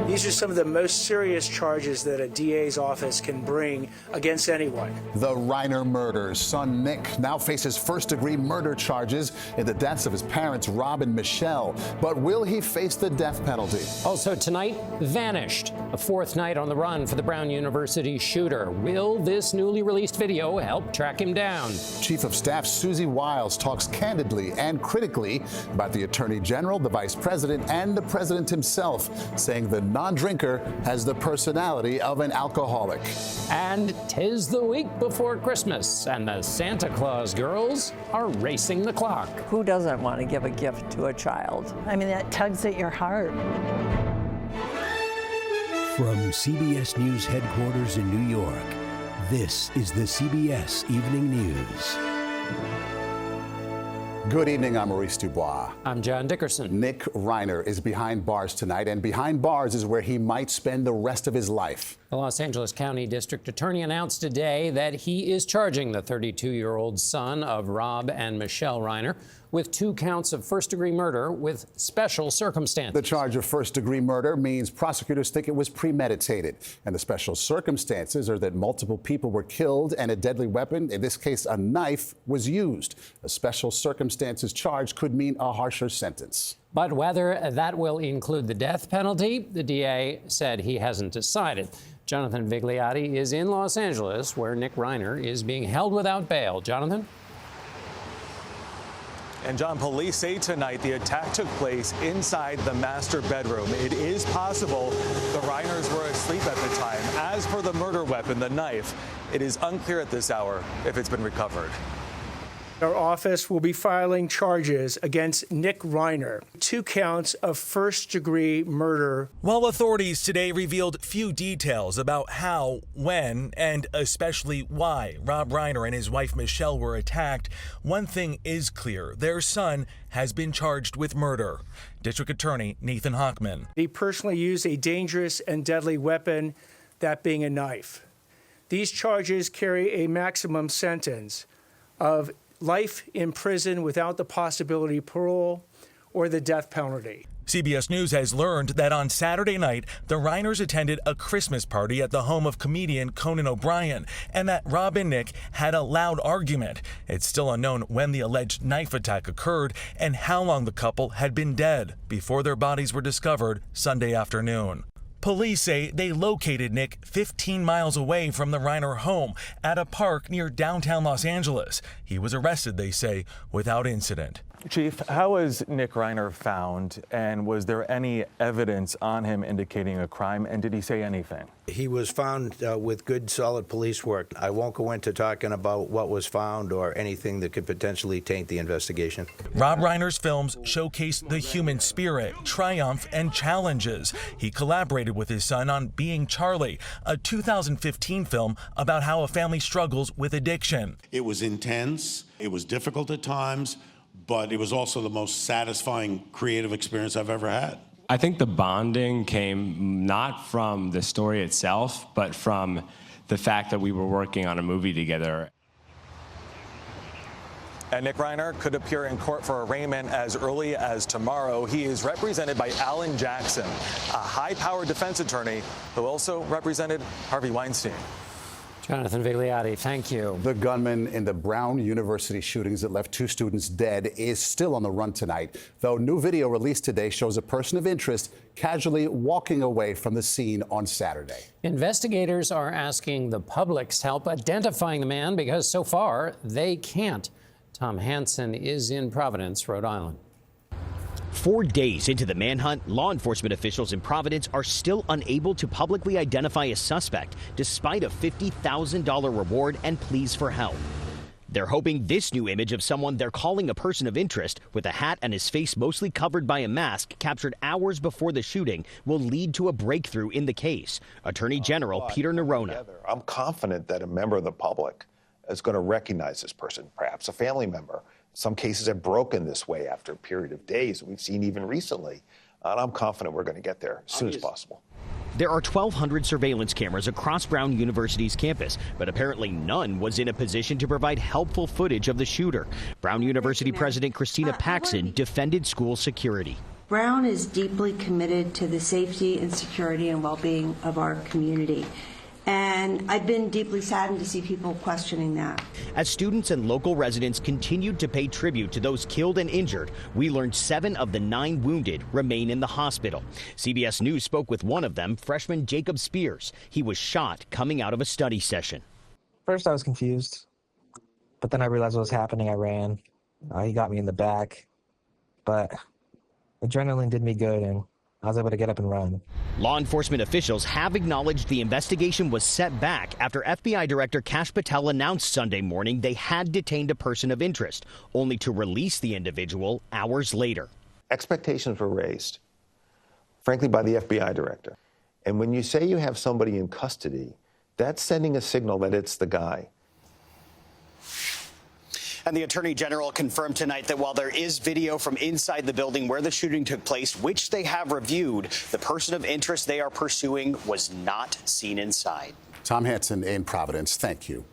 These are some of the most serious charges that a DA's office can bring against anyone. The Reiner murders. Son Nick now faces first-degree murder charges in the deaths of his parents, Rob and Michelle. But will he face the death penalty? Also tonight, vanished. A fourth night on the run for the Brown University shooter. Will this newly released video help track him down? Chief of Staff Susie Wiles talks candidly and critically about the Attorney General, the Vice President, and the President himself, saying the non-drinker has the personality of an alcoholic. And 'tis the week before Christmas, and the Santa Claus girls are racing the clock. Who doesn't want to give a gift to a child? I mean, that tugs at your heart. From CBS News headquarters in New York, this is the CBS Evening News. Good evening, I'm Maurice Dubois. I'm John Dickerson. Nick Reiner is behind bars tonight, and behind bars is where he might spend the rest of his life. The Los Angeles County District Attorney announced today that he is charging the 32-year-old son of Rob and Michelle Reiner with 2 counts of first-degree murder with special circumstances. The charge of first-degree murder means prosecutors think it was premeditated. And the special circumstances are that multiple people were killed and a deadly weapon, in this case a knife, was used. A special circumstances charge could mean a harsher sentence. But whether that will include the death penalty, the DA said he hasn't decided. Jonathan Vigliotti is in Los Angeles, where Nick Reiner is being held without bail. Jonathan? And John, police say tonight the attack took place inside the master bedroom. It is possible the Reiners were asleep at the time. As for the murder weapon, the knife, it is unclear at this hour if it's been recovered. Our office will be filing charges against Nick Reiner, 2 counts of first-degree murder. While authorities today revealed few details about how, when, and especially why Rob Reiner and his wife Michelle were attacked, one thing is clear: their son has been charged with murder. District Attorney Nathan Hochman. He personally used a dangerous and deadly weapon, that being a knife. These charges carry a maximum sentence of life in prison without the possibility of parole or the death penalty. CBS News has learned that on Saturday night, the Reiners attended a Christmas party at the home of comedian Conan O'Brien, and that Rob and Nick had a loud argument. It's still unknown when the alleged knife attack occurred and how long the couple had been dead before their bodies were discovered Sunday afternoon. Police say they located Nick 15 miles away from the Reiner home at a park near downtown Los Angeles. He was arrested, they say, without incident. Chief, how was Nick Reiner found, and was there any evidence on him indicating a crime, and did he say anything? He was found with good, solid police work. I won't go into talking about what was found or anything that could potentially taint the investigation. Rob Reiner's films showcase the human spirit, triumph, and challenges. He collaborated with his son on Being Charlie, a 2015 film about how a family struggles with addiction. It was intense, it was difficult at times, but it was also the most satisfying creative experience I've ever had. I think the bonding came not from the story itself, but from the fact that we were working on a movie together. And Nick Reiner could appear in court for arraignment as early as tomorrow. He is represented by Alan Jackson, a high-powered defense attorney who also represented Harvey Weinstein. Jonathan Vigliotti, thank you. The gunman in the Brown University shootings that left 2 students dead is still on the run tonight, though new video released today shows a person of interest casually walking away from the scene on Saturday. Investigators are asking the public's help identifying the man because so far they can't. Tom Hansen is in Providence, Rhode Island. 4 days into the manhunt, law enforcement officials in Providence are still unable to publicly identify a suspect, despite a $50,000 reward and pleas for help. They're hoping this new image of someone they're calling a person of interest, with a hat and his face mostly covered by a mask, captured hours before the shooting, will lead to a breakthrough in the case. Attorney General Peter Nerona. I'm confident that a member of the public is going to recognize this person, perhaps a family member. Some cases have broken this way after a period of days. We've seen even recently. And I'm confident we're going to get there as soon as possible. There are 1,200 surveillance cameras across Brown University's campus, but apparently none was in a position to provide helpful footage of the shooter. Brown University President Christina Paxson defended school security. Brown is deeply committed to the safety and security and well-being of our community. And I've been deeply saddened to see people questioning that. As students and local residents continued to pay tribute to those killed and injured, we learned 7 of the 9 wounded remain in the hospital. CBS News spoke with one of them, freshman Jacob Spears. He was shot coming out of a study session. First, I was confused, but then I realized what was happening. I ran. He got me in the back, but adrenaline did me good, and I was able to get up and run. Law enforcement officials have acknowledged the investigation was set back after FBI Director Kash Patel announced Sunday morning they had detained a person of interest, only to release the individual hours later. Expectations were raised, frankly, by the FBI Director. And when you say you have somebody in custody, that's sending a signal that it's the guy. And the Attorney General confirmed tonight that while there is video from inside the building where the shooting took place, which they have reviewed, the person of interest they are pursuing was not seen inside. Tom Hansen in Providence, thank you.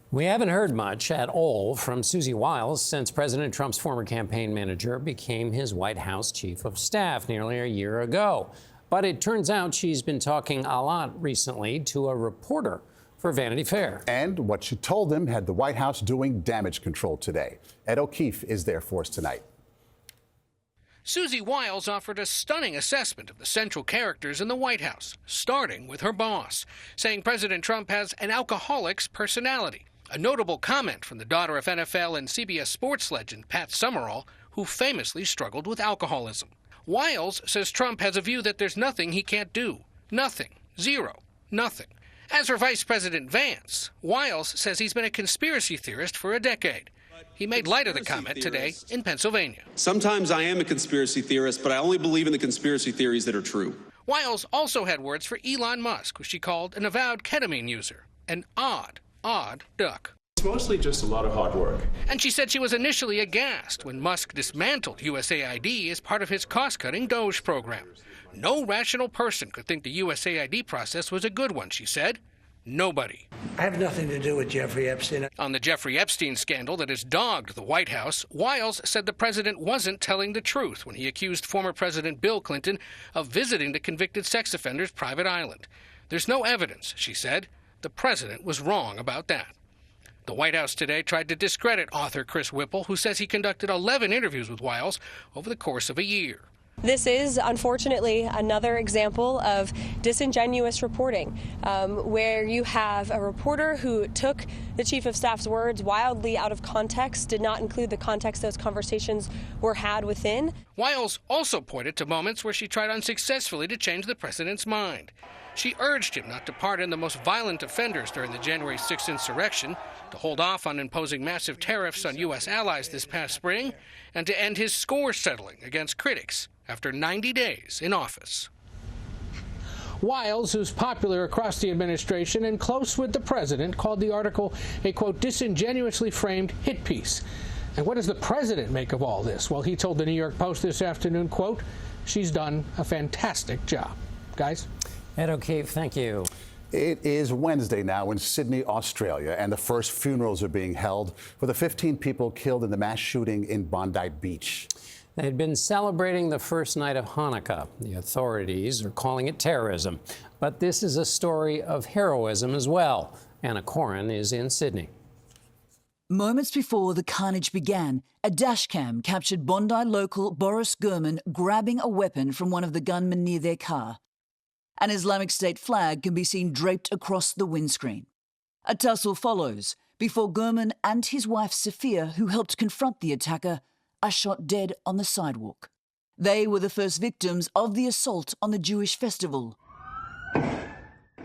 We haven't heard much at all from Susie Wiles since President Trump's former campaign manager became his White House chief of staff nearly a year ago. But it turns out she's been talking a lot recently to a reporter for Vanity Fair. And what she told him had the White House doing damage control today. Ed O'Keefe is there for us tonight. Susie Wiles offered a stunning assessment of the central characters in the White House, starting with her boss, saying President Trump has an alcoholic's personality, a notable comment from the daughter of NFL and CBS Sports legend Pat Summerall, who famously struggled with alcoholism. Wiles says Trump has a view that there's nothing he can't do. Nothing. Zero. Nothing. As for Vice President Vance, Wiles says he's been a conspiracy theorist for a decade. He made light of the comment today in Pennsylvania. Sometimes I am a conspiracy theorist, but I only believe in the conspiracy theories that are true. Wiles also had words for Elon Musk, who she called an avowed ketamine user. An odd duck. It's mostly just a lot of hard work. And she said she was initially aghast when Musk dismantled USAID as part of his cost-cutting DOGE program. No rational person could think the USAID process was a good one, she said. Nobody. I have nothing to do with Jeffrey Epstein. On the Jeffrey Epstein scandal that has dogged the White House, Wiles said the president wasn't telling the truth when he accused former President Bill Clinton of visiting the convicted sex offender's private island. There's no evidence, she said. The president was wrong about that. The White House today tried to discredit author Chris Whipple, who says he conducted 11 interviews with Wiles over the course of a year. This is, unfortunately, another example of disingenuous reporting, where you have a reporter who took the chief of staff's words wildly out of context, did not include the context those conversations were had within. Wiles also pointed to moments where she tried unsuccessfully to change the president's mind. She urged him not to pardon the most violent offenders during the January 6th insurrection, to hold off on imposing massive tariffs on U.S. allies this past spring, and to end his score settling against critics after 90 days in office. Wiles, who's popular across the administration and close with the president, called the article a, quote, disingenuously framed hit piece. And what does the president make of all this? Well, he told the New York Post this afternoon, quote, she's done a fantastic job. Guys? Ed O'Keefe, thank you. It is Wednesday now in Sydney, Australia, and the first funerals are being held for the 15 people killed in the mass shooting in Bondi Beach. They had been celebrating the first night of Hanukkah. The authorities are calling it terrorism. But this is a story of heroism as well. Anna Corin is in Sydney. Moments before the carnage began, a dashcam captured Bondi local Boris Gurman grabbing a weapon from one of the gunmen near their car. An Islamic State flag can be seen draped across the windscreen. A tussle follows before Gurman and his wife Sophia, who helped confront the attacker, are shot dead on the sidewalk. They were the first victims of the assault on the Jewish festival.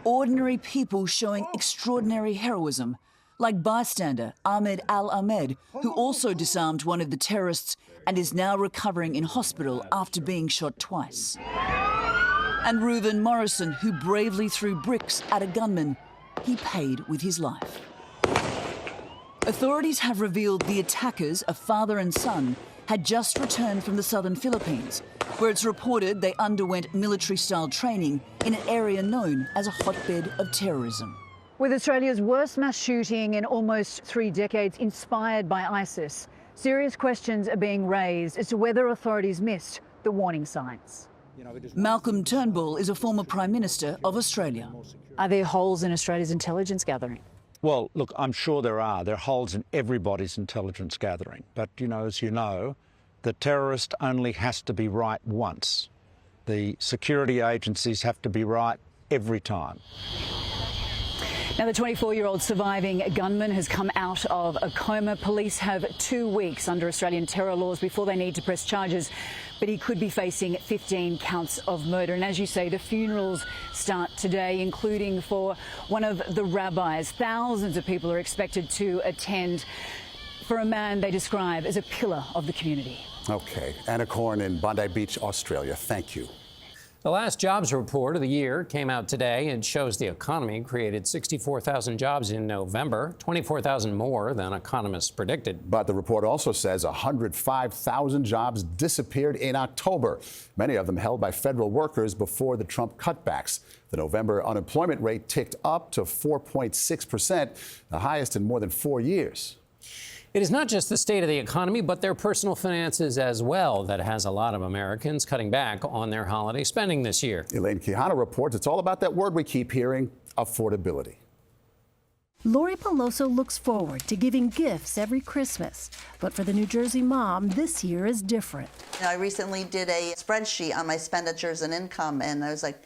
Ordinary people showing extraordinary heroism, like bystander Ahmed Al-Ahmed, who also disarmed one of the terrorists and is now recovering in hospital after being shot twice. And Reuven Morrison, who bravely threw bricks at a gunman. He paid with his life. Authorities have revealed the attackers, a father and son, had just returned from the southern Philippines, where it's reported they underwent military-style training in an area known as a hotbed of terrorism. With Australia's worst mass shooting in almost 3 decades inspired by ISIS, serious questions are being raised as to whether authorities missed the warning signs. Malcolm Turnbull is a former Prime Minister of Australia. Are there holes in Australia's intelligence gathering? Well, look, I'm sure there are. There are holes in everybody's intelligence gathering. But, as you know, the terrorist only has to be right once. The security agencies have to be right every time. Now, the 24-year-old surviving gunman has come out of a coma. Police have 2 weeks under Australian terror laws before they need to press charges, but he could be facing 15 counts of murder. And as you say, the funerals start today, including for one of the rabbis. Thousands of people are expected to attend for a man they describe as a pillar of the community. Okay. Anna Corn in Bondi Beach, Australia. Thank you. The last jobs report of the year came out today and shows the economy created 64,000 jobs in November, 24,000 more than economists predicted. But the report also says 105,000 jobs disappeared in October, many of them held by federal workers before the Trump cutbacks. The November unemployment rate ticked up to 4.6%, the highest in more than 4 years. It is not just the state of the economy, but their personal finances as well that has a lot of Americans cutting back on their holiday spending this year. Elaine Quijano reports it's all about that word we keep hearing, affordability. Lori Peloso looks forward to giving gifts every Christmas. But for the New Jersey mom, this year is different. I recently did a spreadsheet on my expenditures and income, and I was like,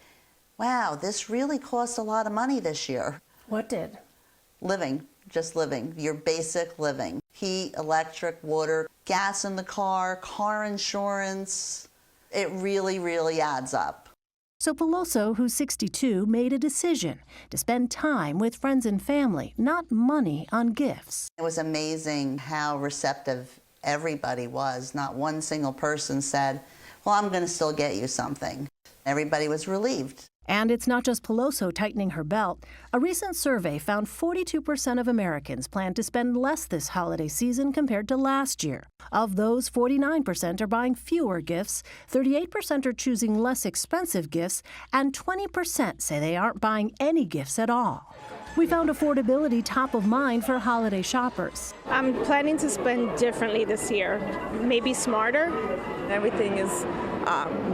wow, this really cost a lot of money this year. What did? Living. Just living, your basic living. Heat, electric, water, gas in the car insurance. It really, really adds up. So Peloso, who's 62, made a decision to spend time with friends and family, not money on gifts. It was amazing how receptive everybody was. Not one single person said, well, I'm going to still get you something. Everybody was relieved. And it's not just Peloso tightening her belt. A recent survey found 42% of Americans plan to spend less this holiday season compared to last year. Of those, 49% are buying fewer gifts, 38% are choosing less expensive gifts, and 20% say they aren't buying any gifts at all. We found affordability top of mind for holiday shoppers. I'm planning to spend differently this year, maybe smarter. Everything is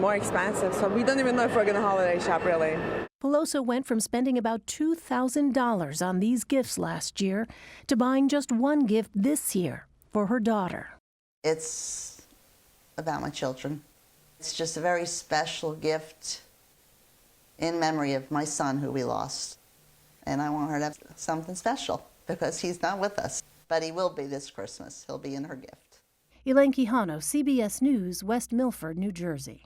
more expensive, so we don't even know if we're going to holiday shop, really. Peloso went from spending about $2,000 on these gifts last year to buying just one gift this year for her daughter. It's about my children. It's just a very special gift in memory of my son who we lost. And I want her to have something special because he's not with us. But he will be this Christmas. He'll be in her gift. Elaine Quijano, CBS News, West Milford, New Jersey.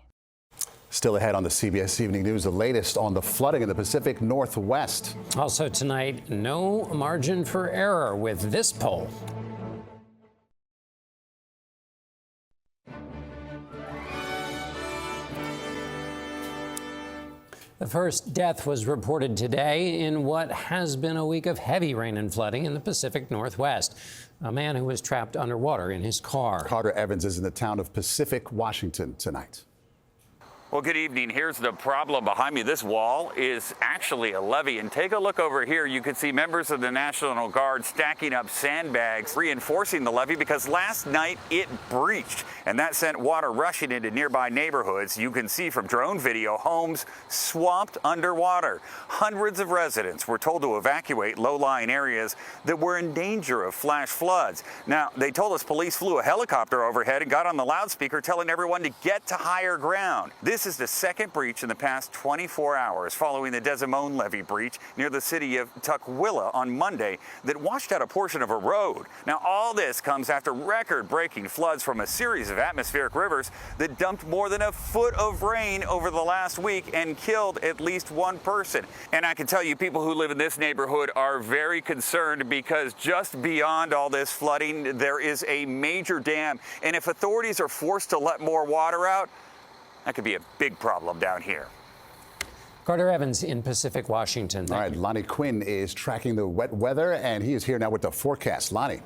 Still ahead on the CBS Evening News, the latest on the flooding in the Pacific Northwest. Also tonight, no margin for error with this poll. The first death was reported today in what has been a week of heavy rain and flooding in the Pacific Northwest. A man who was trapped underwater in his car. Carter Evans is in the town of Pacific, Washington tonight. Well, good evening. Here's the problem behind me. This wall is actually a levee. And take a look over here. You can see members of the National Guard stacking up sandbags, reinforcing the levee because last night it breached. And that sent water rushing into nearby neighborhoods. You can see from drone video homes swamped underwater. Hundreds of residents were told to evacuate low-lying areas that were in danger of flash floods. Now, they told us police flew a helicopter overhead and got on the loudspeaker telling everyone to get to higher ground. This is the second breach in the past 24 hours following the Desimone levee breach near the city of Tukwila on Monday that washed out a portion of a road. Now, all this comes after record-breaking floods from a series of atmospheric rivers that dumped more than a foot of rain over the last week and killed at least one person. And I can tell you, people who live in this neighborhood are very concerned because just beyond all this flooding, there is a major dam. And if authorities are forced to let more water out, that could be a big problem down here. Carter Evans in Pacific, Washington. All right, Lonnie Quinn is tracking the wet weather, and he is here now with the forecast. Lonnie.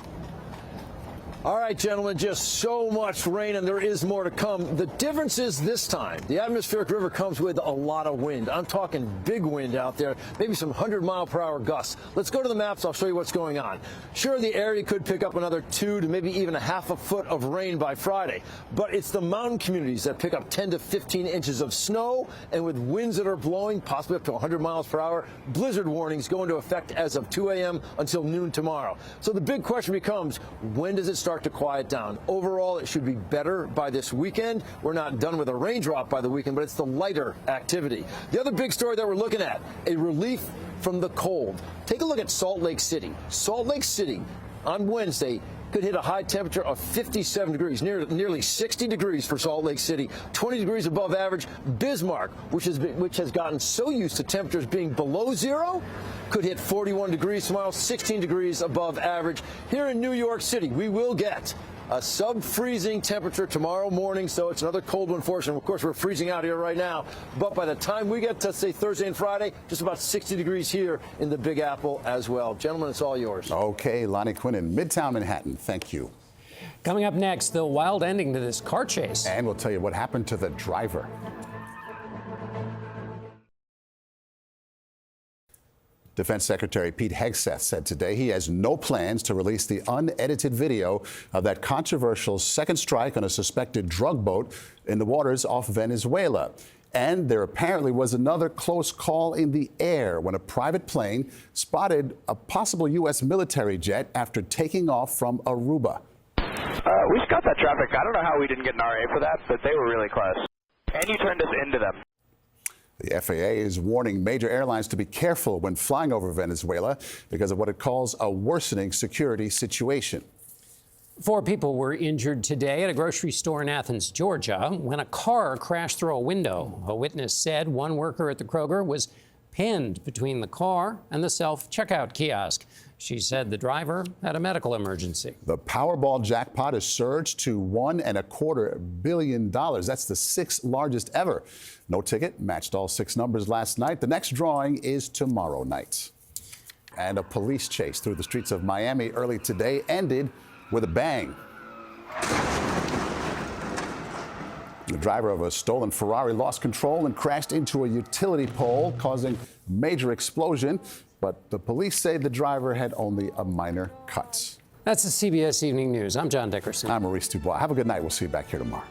All right, gentlemen, just so much rain, and there is more to come. The difference is this time, the atmospheric river comes with a lot of wind. I'm talking big wind out there, maybe some 100-mile-per-hour gusts. Let's go to the maps. I'll show you what's going on. Sure, the area could pick up another 2 to maybe even a half a foot of rain by Friday, but it's the mountain communities that pick up 10 to 15 inches of snow, and with winds that are blowing possibly up to 100 miles per hour, blizzard warnings go into effect as of 2 a.m. until noon tomorrow. So the big question becomes, when does it start to quiet down? Overall, it should be better by this weekend. We're not done with a raindrop by the weekend, but it's the lighter activity. The other big story that we're looking at, a relief from the cold. Take a look at Salt Lake City. Salt Lake City on Wednesday could hit a high temperature of 57 degrees, nearly 60 degrees for Salt Lake City, 20 degrees above average. Bismarck, which has gotten so used to temperatures being below zero, could hit 41 degrees tomorrow, 16 degrees above average. Here in New York City, we will get a sub-freezing temperature tomorrow morning, so it's another cold one for us. And of course, we're freezing out here right now. But by the time we get to, say, Thursday and Friday, just about 60 degrees here in the Big Apple as well. Gentlemen, it's all yours. Okay, Lonnie Quinn in Midtown Manhattan. Thank you. Coming up next, the wild ending to this car chase. And we'll tell you what happened to the driver. Defense Secretary Pete Hegseth said today he has no plans to release the unedited video of that controversial second strike on a suspected drug boat in the waters off Venezuela. And there apparently was another close call in the air when a private plane spotted a possible U.S. military jet after taking off from Aruba. We got that traffic. I don't know how we didn't get an RA for that, but they were really close. And you turned us into them. The FAA is warning major airlines to be careful when flying over Venezuela because of what it calls a worsening security situation. 4 people were injured today at a grocery store in Athens, Georgia, when a car crashed through a window. A witness said one worker at the Kroger was pinned between the car and the self-checkout kiosk. She said the driver had a medical emergency. The Powerball jackpot has surged to $1.25 billion. That's the 6th largest ever. No ticket matched all 6 numbers last night. The next drawing is tomorrow night. And a police chase through the streets of Miami early today ended with a bang. The driver of a stolen Ferrari lost control and crashed into a utility pole, causing major explosion. But the police say the driver had only a minor cut. That's the CBS Evening News. I'm John Dickerson. I'm Maurice Dubois. Have a good night. We'll see you back here tomorrow.